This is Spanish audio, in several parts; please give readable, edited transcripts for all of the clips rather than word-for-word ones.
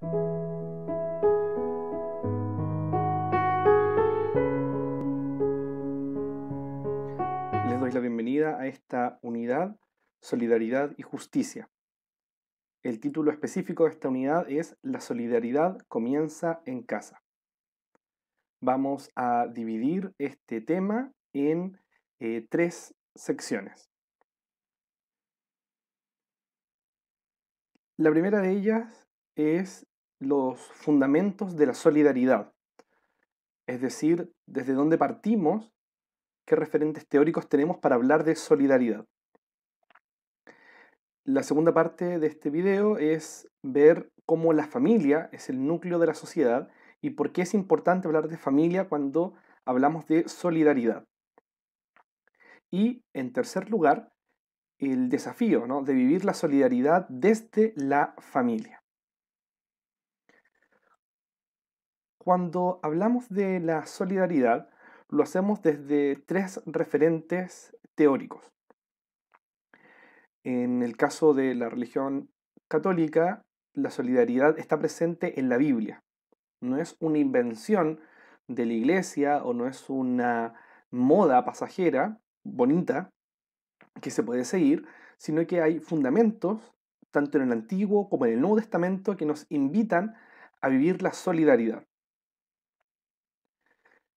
Les doy la bienvenida a esta unidad, Solidaridad y Justicia. El título específico de esta unidad es La solidaridad comienza en casa. Vamos a dividir este tema en tres secciones. La primera de ellas es los fundamentos de la solidaridad, es decir, desde dónde partimos, qué referentes teóricos tenemos para hablar de solidaridad. La segunda parte de este video es ver cómo la familia es el núcleo de la sociedad y por qué es importante hablar de familia cuando hablamos de solidaridad. Y en tercer lugar, el desafío, ¿no?, de vivir la solidaridad desde la familia. Cuando hablamos de la solidaridad, lo hacemos desde tres referentes teóricos. En el caso de la religión católica, la solidaridad está presente en la Biblia. No es una invención de la iglesia o no es una moda pasajera, bonita, que se puede seguir, sino que hay fundamentos, tanto en el Antiguo como en el Nuevo Testamento, que nos invitan a vivir la solidaridad.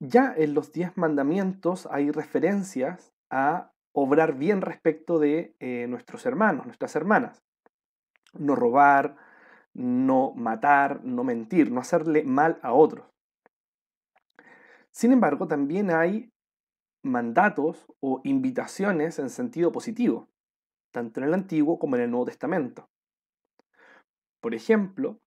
Ya en los 10 mandamientos hay referencias a obrar bien respecto de nuestros hermanos, nuestras hermanas. No robar, no matar, no mentir, no hacerle mal a otros. Sin embargo, también hay mandatos o invitaciones en sentido positivo, tanto en el Antiguo como en el Nuevo Testamento. Por ejemplo,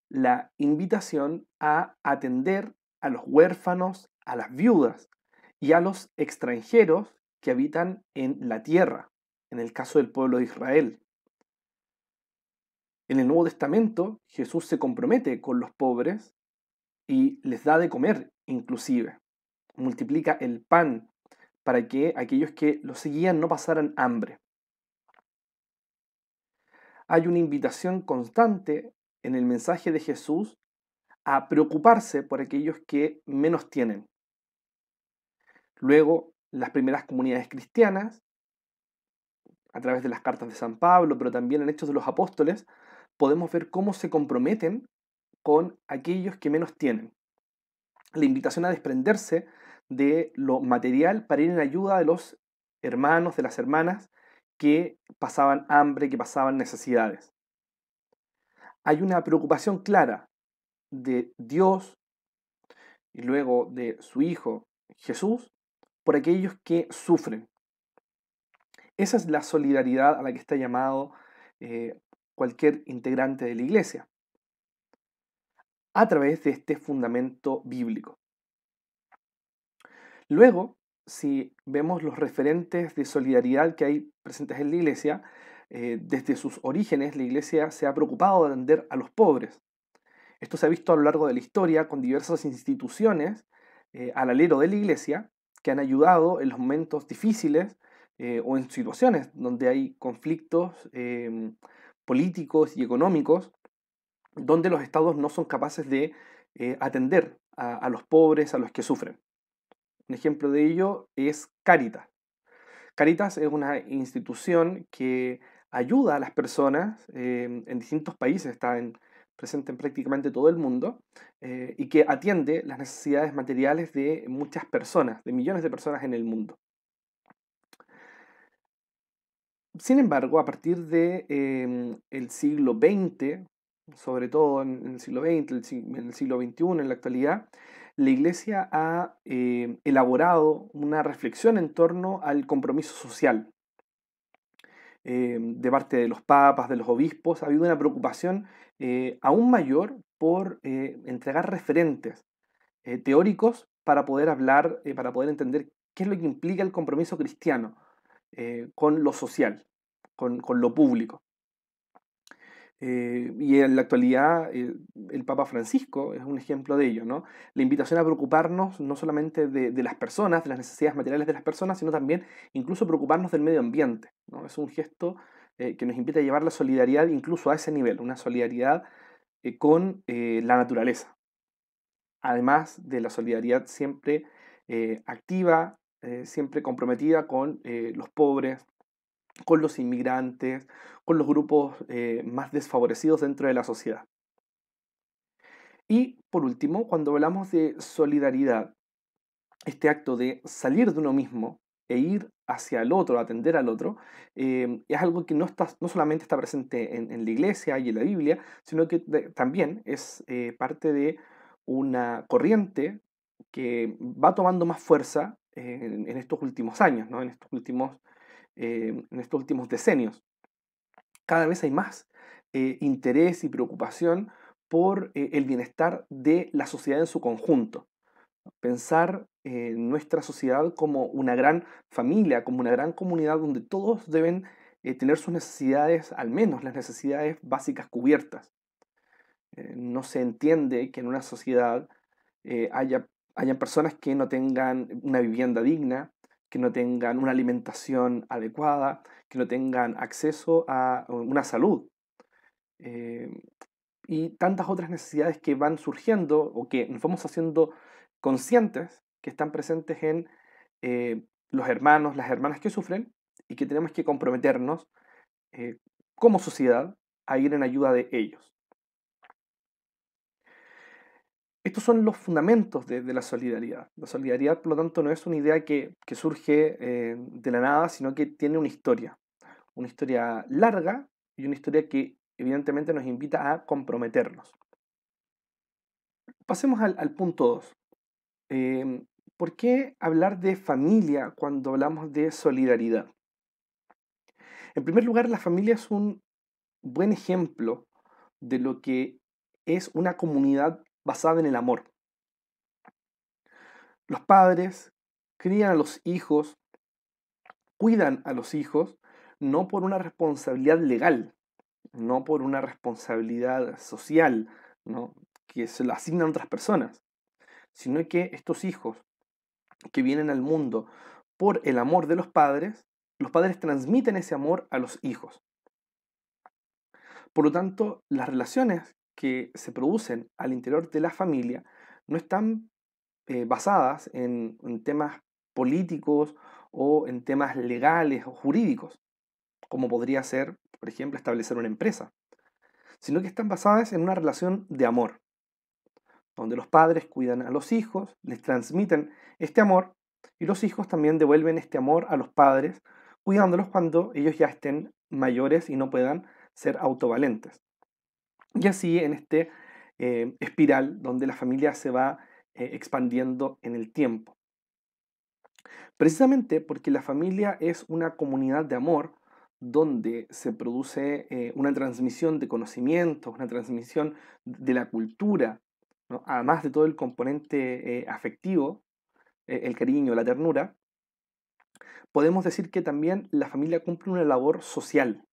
la invitación a atender a los huérfanos, a las viudas y a los extranjeros que habitan en la tierra, en el caso del pueblo de Israel. En el Nuevo Testamento, Jesús se compromete con los pobres y les da de comer inclusive. Multiplica el pan para que aquellos que lo seguían no pasaran hambre. Hay una invitación constante en el mensaje de Jesús a preocuparse por aquellos que menos tienen. Luego, las primeras comunidades cristianas, a través de las cartas de San Pablo, pero también en Hechos de los Apóstoles, podemos ver cómo se comprometen con aquellos que menos tienen. La invitación a desprenderse de lo material para ir en ayuda de los hermanos, de las hermanas que pasaban hambre, que pasaban necesidades. Hay una preocupación clara de Dios y luego de su Hijo Jesús por aquellos que sufren. Esa es la solidaridad a la que está llamado cualquier integrante de la iglesia, a través de este fundamento bíblico. Luego, si vemos los referentes de solidaridad que hay presentes en la iglesia, desde sus orígenes la iglesia se ha preocupado de atender a los pobres. Esto se ha visto a lo largo de la historia con diversas instituciones al alero de la iglesia que han ayudado en los momentos difíciles o en situaciones donde hay conflictos políticos y económicos, donde los estados no son capaces de atender a los pobres, a los que sufren. Un ejemplo de ello es Cáritas. Cáritas es una institución que ayuda a las personas en distintos países, está presente en prácticamente todo el mundo, y que atiende las necesidades materiales de muchas personas, de millones de personas en el mundo. Sin embargo, a partir de el siglo XX, sobre todo en el siglo XX, en el siglo XXI, en la actualidad, la Iglesia ha elaborado una reflexión en torno al compromiso social. De parte de los papas, de los obispos, ha habido una preocupación aún mayor por entregar referentes teóricos para poder hablar, para poder entender qué es lo que implica el compromiso cristiano con lo social, con lo público. Y en la actualidad el Papa Francisco es un ejemplo de ello, ¿no? La invitación a preocuparnos no solamente de las personas, de las necesidades materiales de las personas, sino también incluso preocuparnos del medio ambiente, ¿no? Es un gesto que nos invita a llevar la solidaridad incluso a ese nivel, una solidaridad con la naturaleza. Además de la solidaridad siempre activa, siempre comprometida con los pobres, con los inmigrantes, con los grupos más desfavorecidos dentro de la sociedad. Y por último, cuando hablamos de solidaridad, este acto de salir de uno mismo e ir hacia el otro, atender al otro, es algo que no solamente está presente en la iglesia y en la Biblia, sino que también es parte de una corriente que va tomando más fuerza en estos últimos años, ¿no? En estos últimos decenios. Cada vez hay más interés y preocupación por el bienestar de la sociedad en su conjunto. Pensar en nuestra sociedad como una gran familia, como una gran comunidad donde todos deben tener sus necesidades, al menos las necesidades básicas cubiertas. No se entiende que en una sociedad hayan personas que no tengan una vivienda digna, que no tengan una alimentación adecuada, que no tengan acceso a una salud. Eh, y tantas otras necesidades que van surgiendo o que nos vamos haciendo conscientes que están presentes en los hermanos, las hermanas que sufren y que tenemos que comprometernos como sociedad a ir en ayuda de ellos. Estos son los fundamentos de la solidaridad. La solidaridad, por lo tanto, no es una idea que surge de la nada, sino que tiene una historia larga y una historia que evidentemente nos invita a comprometernos. Pasemos al punto 2. ¿Por qué hablar de familia cuando hablamos de solidaridad? En primer lugar, la familia es un buen ejemplo de lo que es una comunidad basada en el amor. Los padres crían a los hijos, cuidan a los hijos, no por una responsabilidad legal, no por una responsabilidad social, ¿no? Que se lo asignan otras personas, sino que estos hijos que vienen al mundo por el amor de los padres transmiten ese amor a los hijos. Por lo tanto, las relaciones que se producen al interior de la familia no están basadas en temas políticos o en temas legales o jurídicos, como podría ser, por ejemplo, establecer una empresa, sino que están basadas en una relación de amor, donde los padres cuidan a los hijos, les transmiten este amor y los hijos también devuelven este amor a los padres, cuidándolos cuando ellos ya estén mayores y no puedan ser autovalentes. Y así en este espiral donde la familia se va expandiendo en el tiempo. Precisamente porque la familia es una comunidad de amor donde se produce una transmisión de conocimientos, una transmisión de la cultura, ¿no? Además de todo el componente afectivo, el cariño, la ternura, podemos decir que también la familia cumple una labor social.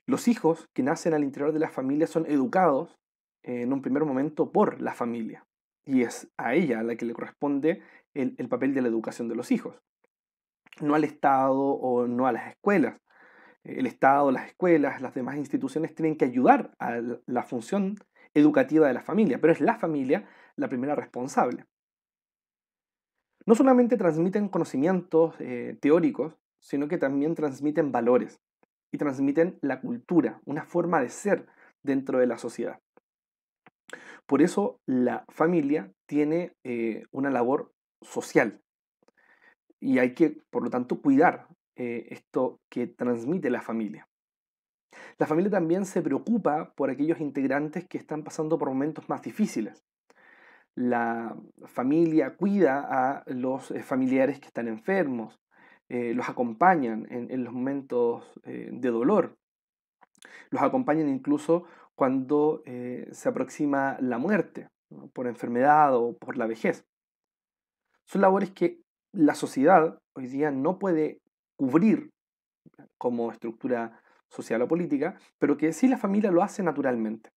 Los hijos que nacen al interior de la familia son educados en un primer momento por la familia y es a ella a la que le corresponde el papel de la educación de los hijos, no al Estado o no a las escuelas. El Estado, las escuelas, las demás instituciones tienen que ayudar a la función educativa de la familia, pero es la familia la primera responsable. No solamente transmiten conocimientos teóricos, sino que también transmiten valores y transmiten la cultura, una forma de ser dentro de la sociedad. Por eso la familia tiene una labor social y hay que, por lo tanto, cuidar esto que transmite la familia. La familia también se preocupa por aquellos integrantes que están pasando por momentos más difíciles. La familia cuida a los familiares que están enfermos, los acompañan en los momentos de dolor, los acompañan incluso cuando se aproxima la muerte, ¿no? Por enfermedad o por la vejez. Son labores que la sociedad hoy día no puede cubrir como estructura social o política, pero que sí la familia lo hace naturalmente.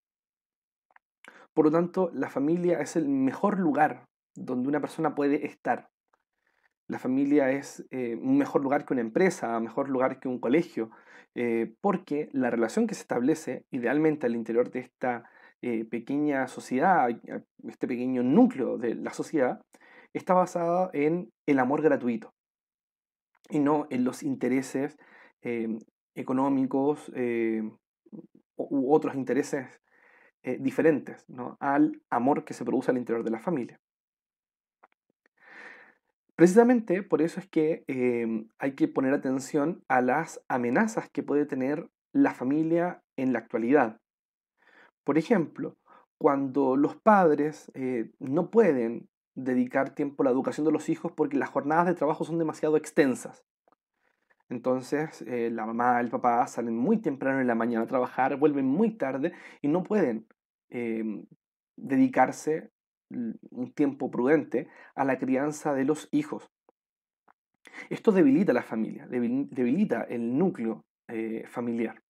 Por lo tanto, la familia es el mejor lugar donde una persona puede estar. La familia es un mejor lugar que una empresa, un mejor lugar que un colegio, porque la relación que se establece idealmente al interior de esta pequeña sociedad, este pequeño núcleo de la sociedad, está basada en el amor gratuito y no en los intereses eh, económicos u otros intereses diferentes, ¿no?, al amor que se produce al interior de la familia. Precisamente por eso es que hay que poner atención a las amenazas que puede tener la familia en la actualidad. Por ejemplo, cuando los padres no pueden dedicar tiempo a la educación de los hijos porque las jornadas de trabajo son demasiado extensas. Entonces, la mamá, el papá salen muy temprano en la mañana a trabajar, vuelven muy tarde y no pueden em, dedicarse un tiempo prudente a la crianza de los hijos. Esto debilita la familia, debilita el núcleo familiar.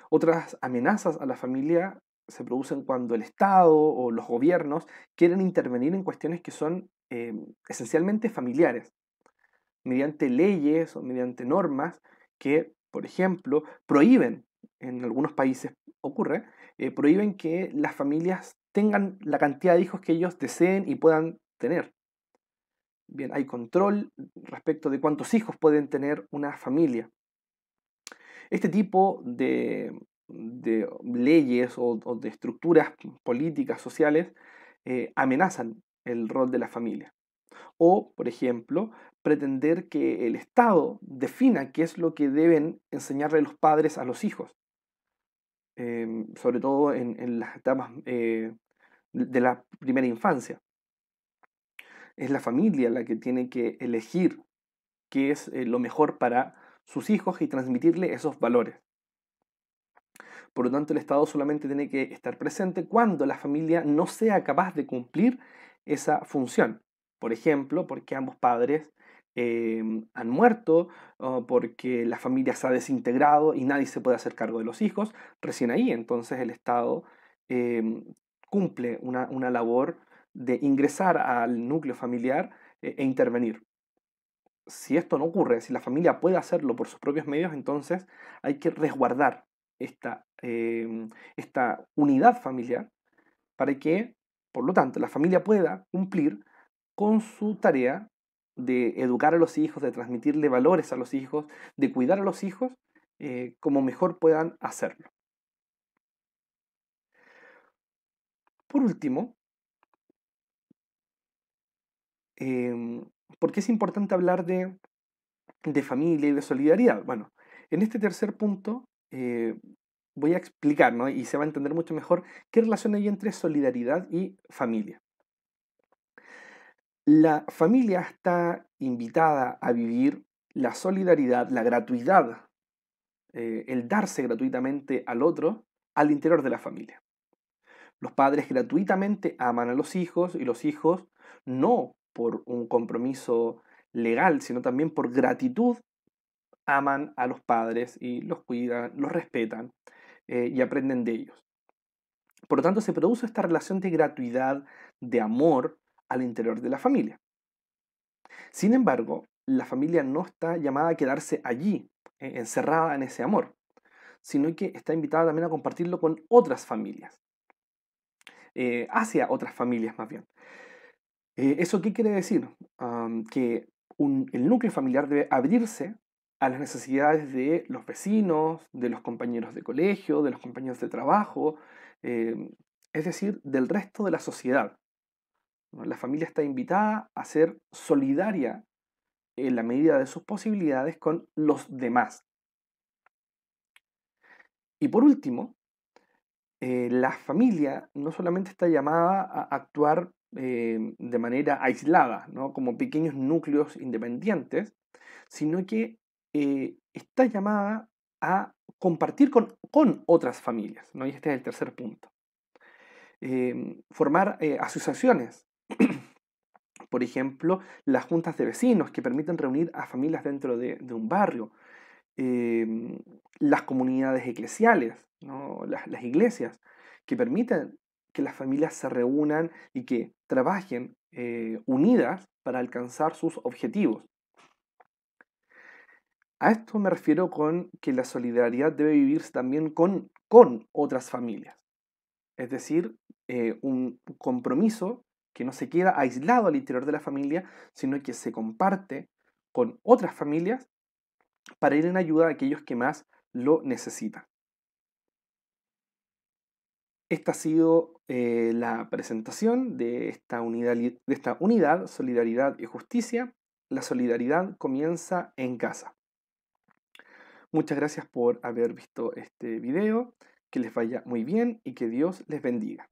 Otras amenazas a la familia se producen cuando el Estado o los gobiernos quieren intervenir en cuestiones que son esencialmente familiares, mediante leyes o mediante normas que, por ejemplo, prohíben, en algunos países ocurre, prohíben que las familias tengan la cantidad de hijos que ellos deseen y puedan tener. Bien, hay control respecto de cuántos hijos pueden tener una familia. Este tipo de leyes o de estructuras políticas, sociales, amenazan el rol de la familia. O, por ejemplo, pretender que el Estado defina qué es lo que deben enseñarle los padres a los hijos, sobre todo en las etapas de la primera infancia. Es la familia la que tiene que elegir qué es lo mejor para sus hijos y transmitirle esos valores. Por lo tanto, el Estado solamente tiene que estar presente cuando la familia no sea capaz de cumplir esa función. Por ejemplo, porque ambos padres han muerto, o porque la familia se ha desintegrado y nadie se puede hacer cargo de los hijos. Recién ahí, entonces, el Estado eh, cumple una labor de ingresar al núcleo familiar e intervenir. Si esto no ocurre, si la familia puede hacerlo por sus propios medios, entonces hay que resguardar esta unidad familiar para que, por lo tanto, la familia pueda cumplir con su tarea de educar a los hijos, de transmitirle valores a los hijos, de cuidar a los hijos como mejor puedan hacerlo. Por último, em, ¿por qué es importante hablar de familia y de solidaridad? Bueno, en este tercer punto voy a explicar, ¿no?, y se va a entender mucho mejor qué relación hay entre solidaridad y familia. La familia está invitada a vivir la solidaridad, la gratuidad, el darse gratuitamente al otro al interior de la familia. Los padres gratuitamente aman a los hijos y los hijos no por un compromiso legal, sino también por gratitud aman a los padres y los cuidan, los respetan y aprenden de ellos. Por lo tanto, se produce esta relación de gratuidad, de amor al interior de la familia. Sin embargo, la familia no está llamada a quedarse allí, encerrada en ese amor, sino que está invitada también a compartirlo con otras familias, hacia otras familias más bien. ¿Eso qué quiere decir? Que el núcleo familiar debe abrirse a las necesidades de los vecinos, de los compañeros de colegio, de los compañeros de trabajo, eh, es decir, del resto de la sociedad, ¿no? La familia está invitada a ser solidaria en la medida de sus posibilidades con los demás. Y por último, la familia no solamente está llamada a actuar de manera aislada, ¿no?, como pequeños núcleos independientes, sino que está llamada a compartir con otras familias, ¿no? Y este es el tercer punto. Formar asociaciones, por ejemplo, las juntas de vecinos que permiten reunir a familias dentro de un barrio, em, las comunidades eclesiales, ¿no?, las iglesias, que permiten que las familias se reúnan y que trabajen unidas para alcanzar sus objetivos. A esto me refiero con que la solidaridad debe vivirse también con otras familias. Es decir, un compromiso que no se queda aislado al interior de la familia, sino que se comparte con otras familias para ir en ayuda a aquellos que más lo necesitan. Esta ha sido la presentación de esta unidad, solidaridad y justicia. La solidaridad comienza en casa. Muchas gracias por haber visto este video, que les vaya muy bien y que Dios les bendiga.